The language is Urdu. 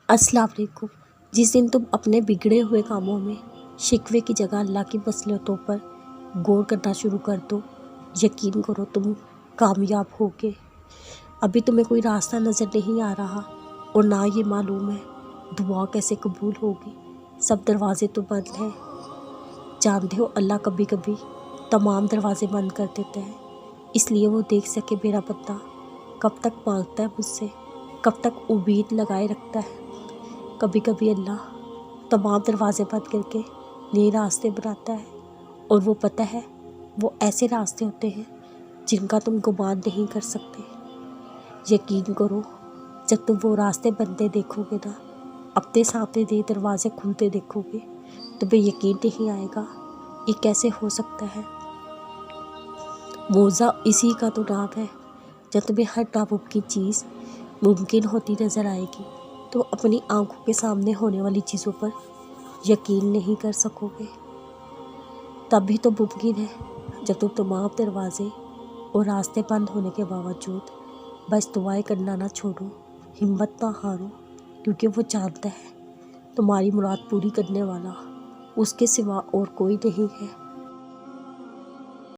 السلام علیکم۔ جس دن تم اپنے بگڑے ہوئے کاموں میں شکوے کی جگہ اللہ کی مصلحتوں پر غور کرنا شروع کر دو، یقین کرو تم کامیاب ہوگے۔ ابھی تمہیں کوئی راستہ نظر نہیں آ رہا اور نہ یہ معلوم ہے دعا کیسے قبول ہوگی، سب دروازے تو بند ہیں۔ جانتے ہو اللہ کبھی کبھی تمام دروازے بند کر دیتے ہیں، اس لیے وہ دیکھ سکے میرا بندہ کب تک مانگتا ہے مجھ سے، کب تک امید لگائے رکھتا ہے۔ کبھی کبھی اللہ تمام دروازے بند کر کے نئے راستے بناتا ہے، اور وہ پتہ ہے وہ ایسے راستے ہوتے ہیں جن کا تم گمان نہیں کر سکتے۔ یقین کرو جب تم وہ راستے بنتے دیکھو گے نا، اپنے سامنے نئے دروازے کھلتے دیکھو گے، تمہیں یقین نہیں آئے گا یہ کیسے ہو سکتا ہے۔ معجزہ اسی کا تو نام ہے۔ جب تمہیں ہر ناممکن چیز ممکن ہوتی نظر آئے گی تو اپنی آنکھوں کے سامنے ہونے والی چیزوں پر یقین نہیں کر سکو گے۔ تب بھی تو ممکن ہے جب تم تمام دروازے اور راستے بند ہونے کے باوجود بس دعائیں کرنا نہ چھوڑو، ہمت نہ ہارو، کیونکہ وہ جانتا ہے تمہاری مراد پوری کرنے والا اس کے سوا اور کوئی نہیں ہے۔